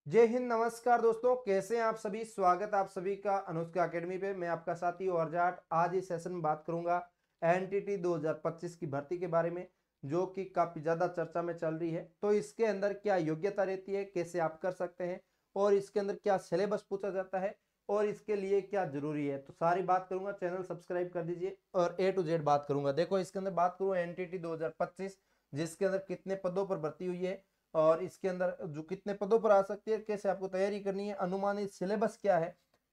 जय हिंद, नमस्कार दोस्तों, कैसे हैं आप सभी। स्वागत है आप सभी का अनुष्का एकेडमी पे। मैं आपका साथी और जाट। आज इस सेशन में बात करूंगा एनटीटी 2025 की भर्ती के बारे में, जो कि काफी ज्यादा चर्चा में चल रही है। तो इसके अंदर क्या योग्यता रहती है, कैसे आप कर सकते हैं, और इसके अंदर क्या सिलेबस पूछा जाता है, और इसके लिए क्या जरूरी है, तो सारी बात करूंगा। चैनल सब्सक्राइब कर दीजिए और ए टू जेड बात करूंगा। देखो, इसके अंदर बात करूँ एनटीटी 2025, जिसके अंदर कितने पदों पर भर्ती हुई है और इसके अंदर जो कितने पदों पर आ सकती है, कैसे आपको तैयारी करनी है, अनुमानित सिलेबस क्या है,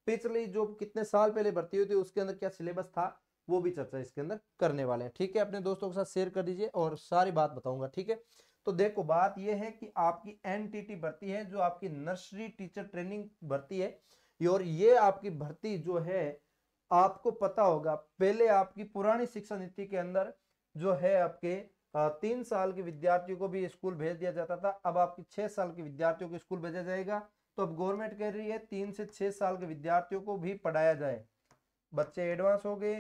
पिछली जो कितने साल पहले भर्ती हुई थी उसके अंदर क्या सिलेबस था, वो भी चर्चा इसके अंदर करने वाले हैं। ठीक है, अपने दोस्तों के साथ शेयर कर दीजिए और सारी बात बताऊंगा। ठीक है, तो देखो, बात यह है कि आपकी एनटीटी भर्ती है, जो आपकी नर्सरी टीचर ट्रेनिंग भर्ती है। और ये आपकी भर्ती जो है, आपको पता होगा, पहले आपकी पुरानी शिक्षा नीति के अंदर जो है आपके 3 साल के विद्यार्थियों को भी स्कूल भेज दिया जाता था। अब आपकी 6 साल के विद्यार्थियों को स्कूल भेजा जाएगा। तो अब गवर्नमेंट कह रही है 3 से 6 साल के विद्यार्थियों को भी पढ़ाया जाए। बच्चे एडवांस हो गए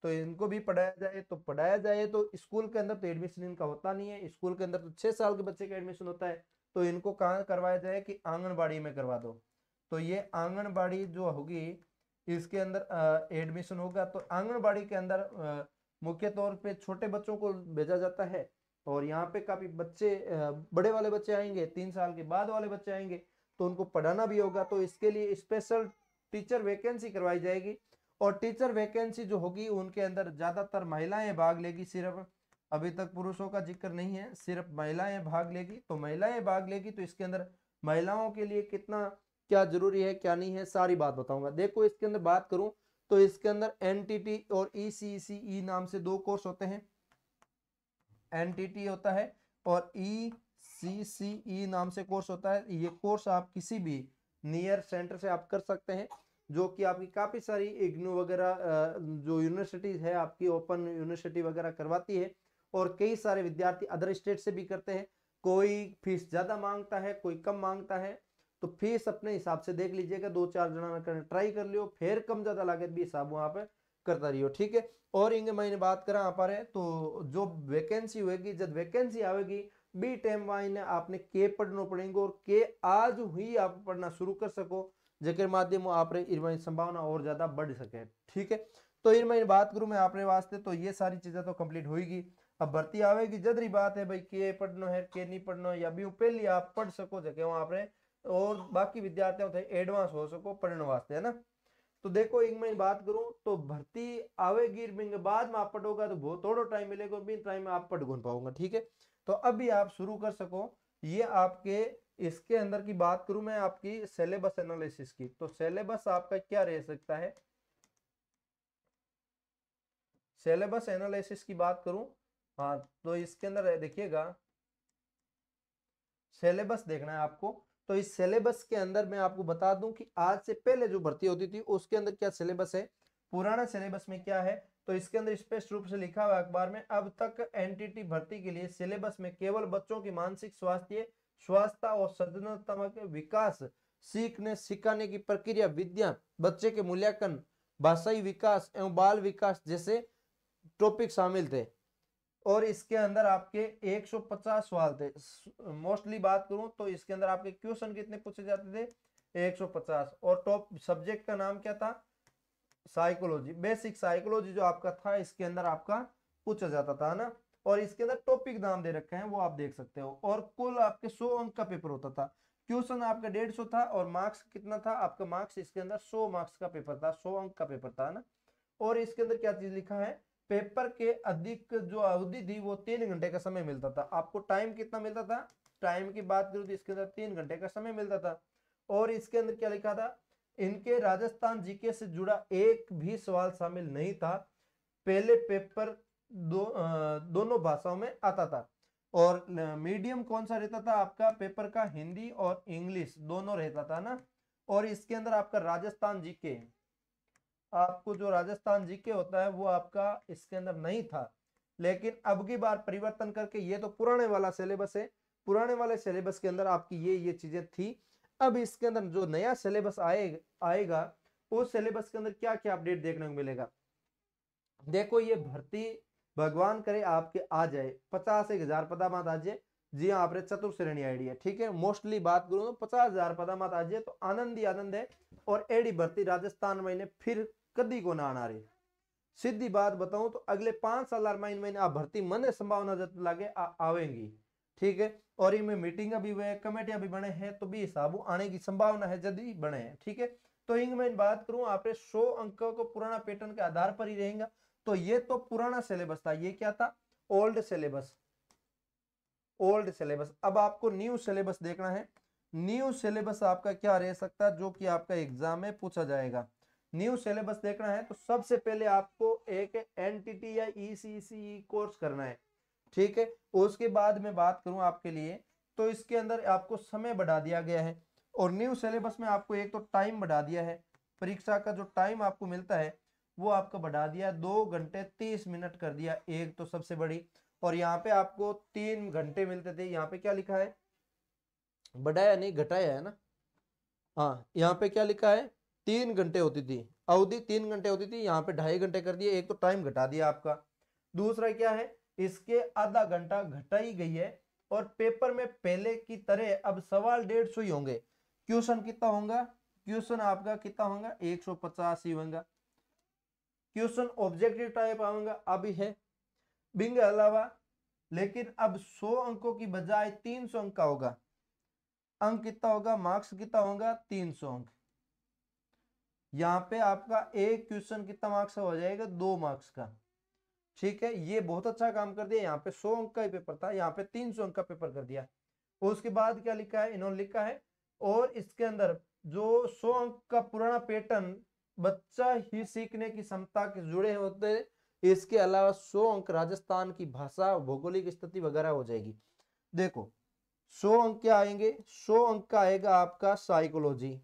तो इनको भी पढ़ाया जाए, तो पढ़ाया जाए तो स्कूल के अंदर तो एडमिशन इनका होता नहीं है। स्कूल के अंदर तो 6 साल के बच्चे का एडमिशन होता है। तो इनको कहाँ करवाया जाए कि आंगनबाड़ी में करवा दो। तो ये आंगनबाड़ी जो होगी, इसके अंदर एडमिशन होगा। तो आंगनबाड़ी के अंदर मुख्य तौर पे छोटे बच्चों को भेजा जाता है। और यहाँ पे काफी बच्चे, बड़े वाले बच्चे आएंगे, 3 साल के बाद वाले बच्चे आएंगे, तो उनको पढ़ाना भी होगा। तो इसके लिए स्पेशल टीचर वैकेंसी करवाई जाएगी। और टीचर वैकेंसी जो होगी, उनके अंदर ज्यादातर महिलाएं भाग लेगी। सिर्फ अभी तक पुरुषों का जिक्र नहीं है, सिर्फ महिलाएं भाग लेगी। तो महिलाएं भाग लेगी, तो इसके अंदर महिलाओं के लिए कितना क्या जरूरी है, क्या नहीं है, सारी बात बताऊंगा। देखो, इसके अंदर बात करूं तो इसके अंदर एनटीटी और ईसीसीई नाम से दो कोर्स होते हैं। एनटीटी होता है और ईसीसीई नाम से कोर्स होता है। ये कोर्स आप किसी भी नियर सेंटर से आप कर सकते हैं, जो कि आपकी काफी सारी इग्नू वगैरह जो यूनिवर्सिटीज है आपकी, ओपन यूनिवर्सिटी वगैरह करवाती है। और कई सारे विद्यार्थी अदर स्टेट से भी करते हैं। कोई फीस ज्यादा मांगता है, कोई कम मांगता है। तो फीस अपने हिसाब से देख लीजिएगा, 2-4 जना में ट्राई कर लियो, फिर कम ज्यादा लागत भी हिसाब वहां पे करता रहियो। ठीक है, और इंगे मैंने बात करा यहाँ पर है, तो जो वैकेंसी होगी, जब वैकेंसी आएगी, बी टाइम वाइने आपने के पढ़ना पड़ेगा। और के आज ही आप पढ़ना शुरू कर सको, जेकर माध्यम आप संभावना और ज्यादा बढ़ सके। ठीक है, तो इन मैं बात करूं मैं आपने वास्ते, तो ये सारी चीजें तो कंप्लीट होगी। अब भर्ती आवेगी, जदरी बात है भाई, के पढ़ना है के नहीं पढ़ना, या भी पहले आप पढ़ सको जगह वहां पर, और बाकी विद्यार्थियों एडवांस हो सको पढ़ने वास्ते, है ना। तो देखो, एक मैं बात करूं तो भर्ती आवेगी, बाद में आप पढ़ोगा तो बहुत थोड़ा टाइम मिलेगा, बिन टाइम में आप पढ़ नहीं पाऊंगा। ठीक है, तो अभी आप शुरू कर सको। ये आपके इसके अंदर की बात करूं मैं आपकी सिलेबस एनालिसिस की, तो सिलेबस आपका क्या रह सकता है। सिलेबस एनालिसिस की बात करूं, हाँ, तो इसके अंदर देखिएगा, सिलेबस देखना है आपको। तो इस सिलेबस के अंदर मैं आपको बता दूं कि आज से पहले जो भर्ती होती थी उसके अंदर क्या सिलेबस है, पुराना सिलेबस में क्या है। तो इसके अंदर स्पष्ट रूप से लिखा हुआ अखबार में, अब तक एनटीटी भर्ती के लिए सिलेबस में केवल बच्चों की मानसिक स्वास्थ्य स्वास्थ्य और सृजनात्मक विकास, सीखने सिखाने की प्रक्रिया, विद्या, बच्चे के मूल्यांकन, भाषाई विकास एवं बाल विकास जैसे टॉपिक शामिल थे। और इसके अंदर आपके 150 सवाल थे। मोस्टली बात करूं तो इसके अंदर आपके क्वेश्चन कितने पूछे जाते थे, 150। और टॉप सब्जेक्ट का नाम क्या था, साइकोलॉजी, बेसिक साइकोलॉजी जो आपका था, इसके अंदर आपका पूछा जाता था ना। और इसके अंदर टॉपिक नाम दे रखे हैं, वो आप देख सकते हो। और कुल आपके 100 अंक का पेपर होता था। क्वेश्चन आपका 150 था, और मार्क्स कितना था आपका, मार्क्स इसके अंदर 100 मार्क्स का पेपर था, 100 अंक का पेपर था ना। और इसके अंदर क्या चीज लिखा है, पेपर के अधिक जो अवधि थी वो 3 घंटे का समय मिलता था। आपको टाइम कितना मिलता था, टाइम की बात करूं तो इसके अंदर 3 घंटे का समय मिलता था। और इसके अंदर क्या लिखा था, इनके राजस्थान जीके से जुड़ा एक भी सवाल शामिल नहीं था। पहले पेपर दोनों भाषाओं में आता था। और मीडियम कौन सा रहता था आपका पेपर का, हिंदी और इंग्लिश दोनों रहता था ना। और इसके अंदर आपका राजस्थान जीके, आपको जो राजस्थान जीके होता है वो आपका इसके अंदर नहीं था। लेकिन अब की बार परिवर्तन करके, ये तो पुराने वाला सिलेबस है, पुराने वाले सिलेबस के अंदर आपकी ये चीजें थी। अब इसके अंदर जो नया सिलेबस आएगा, उस सिलेबस के अंदर क्या क्या अपडेट देखने को मिलेगा। देखो, ये भर्ती भगवान करे आपके आ जाए, 50-1000 पदा मत आ जाए, जी हाँ, आपने चतुर श्रेणी आईडी है, ठीक है। मोस्टली बात करूं तो 50,000 पदा मत आज तो आनंद ही आनंद है। और एडी भर्ती राजस्थान में फिर कदी को ना आना रही। सीधी बात बताऊं तो अगले 5 साल महीने आप भर्ती मन संभावना जत लागे आवेंगी, ठीक है। और इनमें मीटिंग भी हुए, कमेटियां भी बने हैं, तो भी हिसाब आने की संभावना है यदि बने हैं, ठीक है। तो इनमें बात करूं आपने 100 अंकों को पुराना पैटर्न के आधार पर ही रहेगा। तो ये तो पुराना सिलेबस था, ये क्या था, ओल्ड सिलेबस, ओल्ड सिलेबस। अब आपको न्यू सिलेबस देखना है। न्यू सिलेबस आपका क्या रह सकता है जो कि आपका एग्जाम में पूछा जाएगा। न्यू सिलेबस देखना है तो सबसे पहले आपको एक एनटीटी या ईसीसी कोर्स करना है, ठीक है। उसके बाद में बात करूं आपके लिए तो इसके अंदर आपको समय बढ़ा दिया गया है। और न्यू सिलेबस में आपको एक तो टाइम बढ़ा दिया है, परीक्षा का जो टाइम आपको मिलता है वो आपका बढ़ा दिया, 2 घंटे 30 मिनट कर दिया, एक तो सबसे बड़ी। और यहाँ पे आपको 3 घंटे मिलते थे, यहाँ पे क्या लिखा है, बढ़ाया नहीं घटाया है ना, हाँ यहाँ पे क्या लिखा है, 3 घंटे होती थी अवधि, 3 घंटे होती थी, यहाँ पे 2.5 घंटे कर दिए, एक तो टाइम घटा दिया आपका। दूसरा क्या है, इसके आधा घंटा घटाई गई है। और पेपर में पहले की तरह अब सवाल 150 ही होंगे। क्वेश्चन कितना होगा, क्वेश्चन आपका कितना होगा, 150 ही होगा। क्वेश्चन ऑब्जेक्टिव टाइप आऊंगा अभी है बिंग अलावा। लेकिन अब 100 अंकों की बजाय 300 अंक का होगा। अंक कितना होगा, मार्क्स कितना होगा, 300 अंक। यहाँ पे आपका एक क्वेश्चन कितना मार्क्स का हो जाएगा, 2 मार्क्स का, ठीक है। ये बहुत अच्छा काम कर दिया, यहाँ पे 100 अंक का ही पेपर था, यहाँ पे 300 अंक का पेपर कर दिया। उसके बाद क्या लिखा है, इन्होंने लिखा है और इसके अंदर जो 100 अंक का पुराना पैटर्न बच्चा ही सीखने की क्षमता के जुड़े होते, इसके अलावा 100 अंक राजस्थान की भाषा, भौगोलिक स्थिति वगैरह हो जाएगी। देखो 100 अंक क्या आएंगे, 100 अंक का आएगा आपका साइकोलॉजी,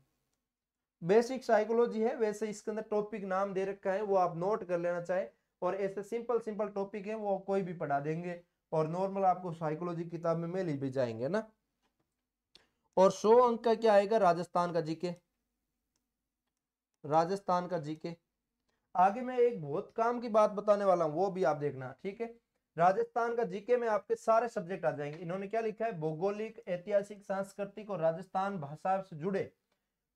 बेसिक साइकोलॉजी है। वैसे इसके अंदर टॉपिक नाम दे रखा है, वो आप नोट कर लेना चाहे। और ऐसे सिंपल सिंपल टॉपिक है वो कोई भी पढ़ा देंगे, और नॉर्मल आपको साइकोलॉजी किताब में मिल भी जाएंगे ना। और 100 अंक का क्या आएगा, राजस्थान का जीके, राजस्थान का जीके। आगे मैं एक बहुत काम की बात बताने वाला हूं, वो भी आप देखना, ठीक है। राजस्थान का जीके में आपके सारे सब्जेक्ट आ जाएंगे। इन्होंने क्या लिखा है, भौगोलिक, ऐतिहासिक, सांस्कृतिक और राजस्थान भाषा से जुड़े।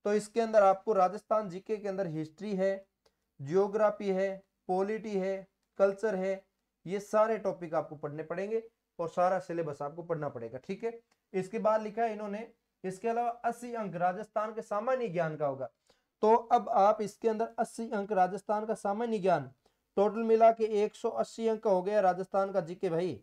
तो इसके अंदर आपको राजस्थान जीके के अंदर हिस्ट्री है, जियोग्राफी है, पॉलिटी है, कल्चर है, ये सारे टॉपिक आपको पढ़ने पड़ेंगे और सारा सिलेबस आपको पढ़ना पड़ेगा, ठीक है। इसके बाद लिखा है इन्होंने, इसके अलावा 80 अंक राजस्थान के सामान्य ज्ञान का होगा। तो अब आप इसके अंदर 80 अंक राजस्थान का सामान्य ज्ञान, टोटल मिला के 180 अंक का हो गया राजस्थान का जीके भाई।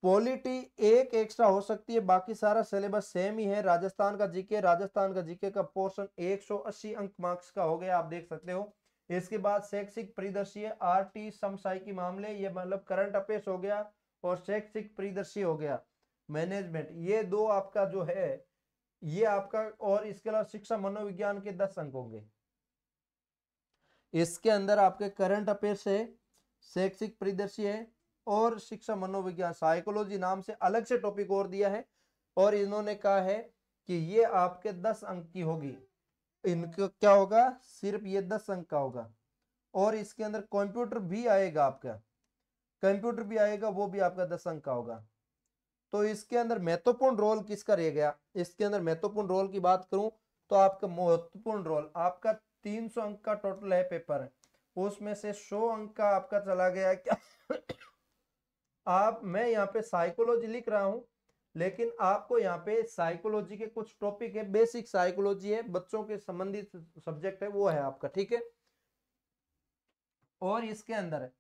पॉलिटी एक एक्स्ट्रा हो सकती है, बाकी सारा सिलेबस सेम ही है। राजस्थान का जीके, राजस्थान का जीके का पोर्शन 180 अंक मार्क्स का हो गया, आप देख सकते हो। इसके बाद शैक्षिक परिदृश्य, आरटी समसामयिकी मामले, ये मतलब करंट अफेयर्स हो गया, और शैक्षिक परिदृश्य हो गया, मैनेजमेंट, ये दो आपका जो है ये आपका। और इसके अलावा शिक्षा मनोविज्ञान के 10 अंक होंगे। इसके अंदर आपके करंट अफेयर्स है, शैक्षिक परिदृश्य है, और शिक्षा मनोविज्ञान, साइकोलॉजी नाम से अलग से टॉपिक और दिया है। और इन्होंने कहा है कि ये आपके 10 अंक की होगी। इनका क्या होगा, सिर्फ ये 10 अंक का होगा। और इसके अंदर कंप्यूटर भी आएगा आपका, कंप्यूटर भी आएगा, वो भी आपका 10 अंक का होगा। तो इसके अंदर महत्वपूर्ण रोल किसका रह गया, इसके अंदर महत्वपूर्ण रोल की बात करूं तो आपका महत्वपूर्ण रोल आपका 300 अंक का टोटल है पेपर, उसमें से 100 अंक का आपका चला गया क्या आप, मैं यहाँ पे साइकोलॉजी लिख रहा हूं, लेकिन आपको यहाँ पे साइकोलॉजी के कुछ टॉपिक है, बेसिक साइकोलॉजी है, बच्चों के संबंधित सब्जेक्ट है, वो है आपका, ठीक है। और इसके अंदर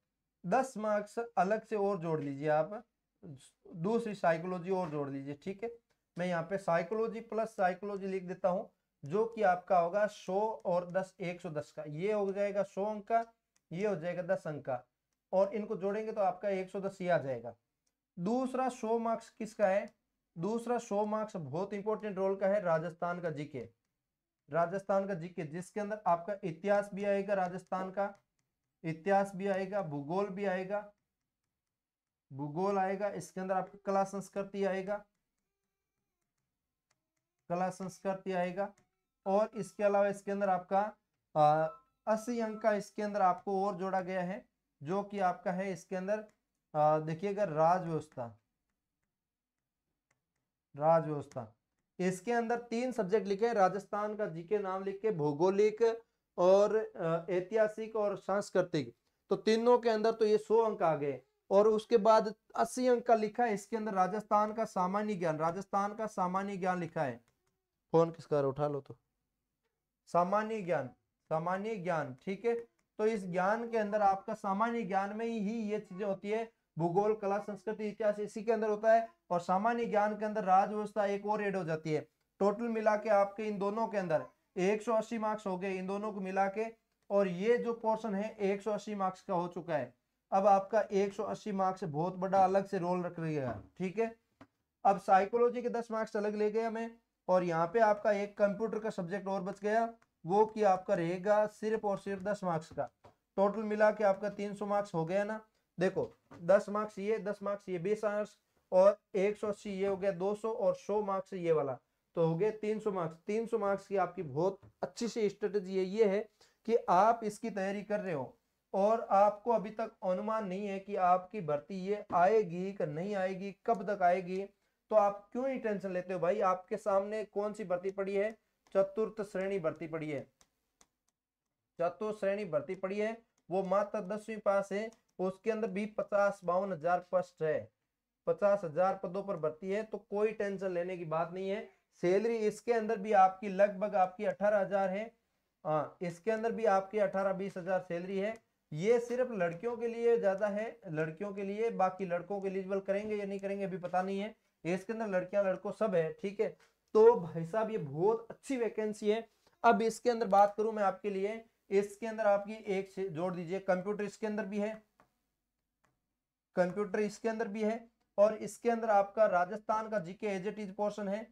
10 मार्क्स अलग से और जोड़ लीजिए आप, दूसरी साइकोलॉजी और जोड़ लीजिए, ठीक है। मैं यहाँ पे साइकोलॉजी प्लस साइकोलॉजी लिख देता हूं, जो कि आपका होगा 100 और 10 110 का, ये हो जाएगा 100 अंक का, ये हो जाएगा 10 अंक का, और इनको जोड़ेंगे तो आपका 110 ही आ जाएगा। दूसरा 100 मार्क्स किसका है, दूसरा 100 मार्क्स बहुत इंपॉर्टेंट रोल का है राजस्थान का जीके, राजस्थान का जीके, जिसके अंदर आपका इतिहास भी आएगा, राजस्थान का इतिहास भी आएगा, भूगोल भी आएगा, भूगोल आएगा, इसके अंदर आपका कला संस्कृति आएगा, कला संस्कृति आएगा। और इसके अलावा इसके अंदर आपका 80 अंक का इसके अंदर आपको और जोड़ा गया है, जो कि आपका है इसके अंदर देखिएगा राज व्यवस्था, राज व्यवस्था। इसके अंदर 3 सब्जेक्ट लिखे, राजस्थान का जीके नाम लिख के, भौगोलिक और ऐतिहासिक और सांस्कृतिक, तो तीनों के अंदर तो ये 100 अंक आ गए। और उसके बाद 80 अंक का लिखा है इसके अंदर राजस्थान का सामान्य ज्ञान, राजस्थान का सामान्य ज्ञान लिखा है। फोन किसका उठा लो तो, सामान्य ज्ञान, सामान्य ज्ञान, ठीक है। तो इस ज्ञान के अंदर आपका सामान्य ज्ञान में ही ये चीजें होती है, भूगोल, कला, संस्कृति, इतिहास इसी के अंदर होता है। और सामान्य ज्ञान के अंदर राज व्यवस्था एक और ऐड हो जाती है। टोटल मिला के आपके इन दोनों के अंदर 180 मार्क्स हो गए इन दोनों को मिला के। और ये जो पोर्शन है 180 मार्क्स का हो चुका है। अब आपका 180 मार्क्स बहुत बड़ा अलग से रोल रख लिया, ठीक है। अब साइकोलॉजी के 10 मार्क्स अलग ले गए हमें। और यहाँ पे आपका एक कंप्यूटर का सब्जेक्ट और बच गया, वो कि आपका रहेगा सिर्फ और सिर्फ 10 मार्क्स का। टोटल मिला के आपका 300 मार्क्स हो गया ना। देखो 10 मार्क्स ये, 10 मार्क्स ये, 20 मार्क्स, और 180 ये हो गया 200, और 100 मार्क्स ये वाला, तो हो गए 300 मार्क्स। 300 मार्क्स की आपकी बहुत अच्छी सी स्ट्रेटेजी है, ये है कि आप इसकी तैयारी कर रहे हो और आपको अभी तक अनुमान नहीं है कि आपकी भर्ती ये आएगी कि नहीं आएगी, कब तक आएगी, तो आप क्यों ही टेंशन लेते हो भाई। आपके सामने कौन सी भर्ती पड़ी है, चतुर्थ श्रेणी भर्ती पड़ी है, चतुर्थ श्रेणी भर्ती पड़ी है, वो मात्र 10वीं पास है। उसके अंदर भी 50-52 हजार पोस्ट है, 50,000 पदों पर भर्ती है, तो कोई टेंशन लेने की बात नहीं है। सैलरी इसके अंदर भी आपकी लगभग आपकी 18,000 है। हाँ, इसके अंदर भी आपकी 18-20 हजार सैलरी है। ये सिर्फ लड़कियों के लिए ज्यादा है, लड़कियों के लिए, बाकी लड़कों के एलिजिबल करेंगे या नहीं करेंगे अभी पता नहीं है। इसके अंदर लड़कियां लड़कों सब है, ठीक है। तो भाई साहब ये बहुत अच्छी वैकेंसी है। अब इसके अंदर बात करूं मैं आपके लिए, इसके अंदर आपकी एक से जोड़ दीजिए, कंप्यूटर इसके अंदर भी है, कंप्यूटर इसके अंदर भी है। और इसके अंदर आपका राजस्थान का GK as it is portion है,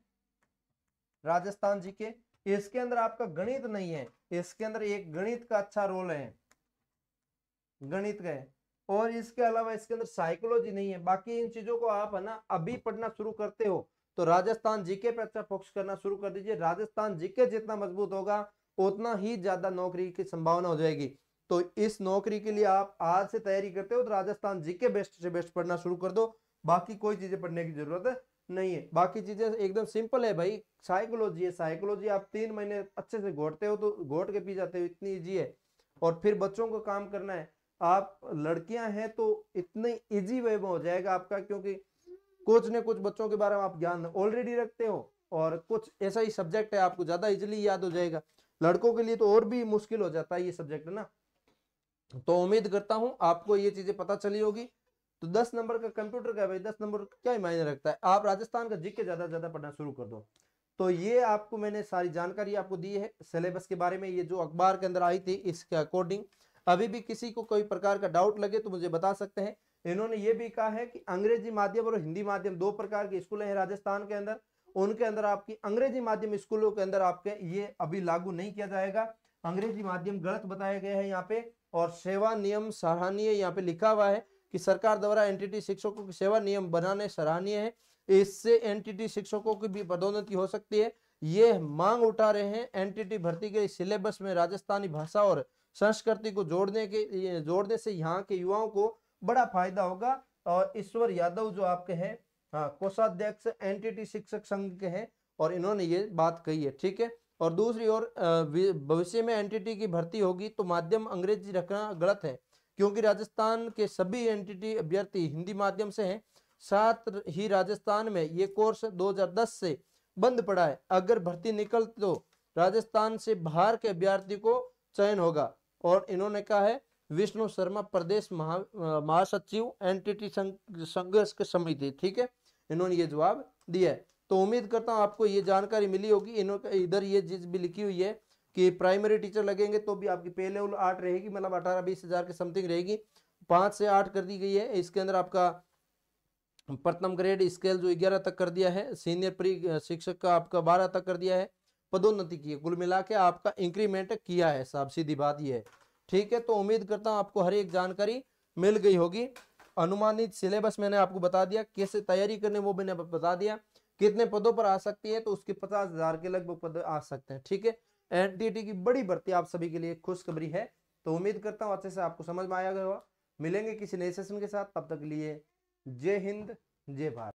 राजस्थान जीके। इसके अंदर आपका गणित नहीं है, इसके अंदर एक गणित का अच्छा रोल है, गणित का है। और इसके अलावा इसके अंदर साइकोलॉजी नहीं है। बाकी इन चीजों को आप है ना अभी पढ़ना शुरू करते हो तो राजस्थान जीके पे अच्छा फोकस करना शुरू कर दीजिए। राजस्थान जीके जितना मजबूत होगा उतना ही ज्यादा नौकरी की संभावना हो जाएगी। तो इस नौकरी के लिए आप आज से तैयारी करते हो तो राजस्थान जीके बेस्ट से बेस्ट पढ़ना शुरू कर दो। बाकी कोई चीजें पढ़ने की जरूरत नहीं है, बाकी चीजें एकदम सिंपल है भाई। साइकोलॉजी है, साइकोलॉजी आप 3 महीने अच्छे से घोटते हो तो घोट के पी जाते हो, इतनी इजी है। और फिर बच्चों को काम करना है, आप लड़कियां हैं तो इतने इजी वे में हो जाएगा आपका, क्योंकि कुछ न कुछ बच्चों के बारे में आप ज्ञान ऑलरेडी रखते हो और कुछ ऐसा ही सब्जेक्ट है आपको ज्यादा इजीली याद हो जाएगा। लड़कों के लिए तो और भी मुश्किल हो जाता है ये सब्जेक्ट, है ना। तो उम्मीद करता हूं आपको ये चीजें पता चली होगी। तो 10 नंबर का कंप्यूटर का भाई 10 नंबर क्या ही मायने रखता है, आप राजस्थान का जीके ज्यादा से ज्यादा पढ़ना शुरू कर दो। तो ये आपको मैंने सारी जानकारी आपको दी है सिलेबस के बारे में, ये जो अखबार के अंदर आई थी इसके अकॉर्डिंग। अभी भी किसी को कोई प्रकार का डाउट लगे तो मुझे बता सकते हैं। इन्होंने ये भी कहा है कि अंग्रेजी माध्यम और हिंदी माध्यम 2 प्रकार के स्कूल हैं राजस्थान के अंदर, उनके अंदर आपकी अंग्रेजी माध्यम स्कूलों के अंदर आपके ये अभी लागू नहीं किया जाएगा। अंग्रेजी माध्यम गलत बताया गया है यहाँ पे। और सेवा नियम सराहनीय यहाँ पे लिखा हुआ है कि सरकार द्वारा एनटीटी शिक्षकों की सेवा नियम बनाने सराहनीय है, इससे एनटीटी शिक्षकों की भी पदोन्नति हो सकती है। ये मांग उठा रहे हैं एनटीटी भर्ती के सिलेबस में राजस्थानी भाषा और संस्कृति को जोड़ने से यहाँ के युवाओं को बड़ा फायदा होगा। और ईश्वर यादव जो आपके हैं, हाँ, कोषाध्यक्ष एनटीटी शिक्षक संघ के हैं, और इन्होंने ये बात कही है, ठीक है। और दूसरी ओर भविष्य में एनटीटी की भर्ती होगी तो माध्यम अंग्रेजी रखना गलत है, क्योंकि राजस्थान के सभी एनटीटी अभ्यर्थी हिंदी माध्यम से हैं। साथ ही राजस्थान में ये कोर्स 2010 से बंद पड़ा है। अगर भर्ती निकल तो राजस्थान से बाहर के अभ्यर्थी को चयन होगा। और इन्होंने कहा है विष्णु शर्मा प्रदेश महासचिव एनटीटी संघर्ष समिति, ठीक है, इन्होंने ये जवाब दिया है। तो उम्मीद करता हूँ आपको ये जानकारी मिली होगी। इधर ये चीज भी लिखी हुई है कि प्राइमरी टीचर लगेंगे तो भी आपकी पे लेवल 8 रहेगी, मतलब 18-20 हजार के समथिंग रहेगी, 5 से 8 कर दी गई है। इसके अंदर आपका प्रथम ग्रेड स्केल जो 11 तक कर दिया है, सीनियर प्री शिक्षक का आपका 12 तक कर दिया है, पदोन्नति की है, कुल मिला के आपका इंक्रीमेंट किया है साहब, सीधी बात ये है, ठीक है। तो उम्मीद करता हूँ आपको हर एक जानकारी मिल गई होगी। अनुमानित सिलेबस मैंने आपको बता दिया, कैसे तैयारी करने वो मैंने बता दिया, कितने पदों पर आ सकती है तो उसके 50,000 के लगभग पद आ सकते हैं, ठीक है। एनटीटी की बड़ी भर्ती आप सभी के लिए खुशखबरी है। तो उम्मीद करता हूँ अच्छे से आपको समझ में आया होगा। मिलेंगे किसी नए सेशन के साथ, तब तक के लिए जय हिंद जय भारत।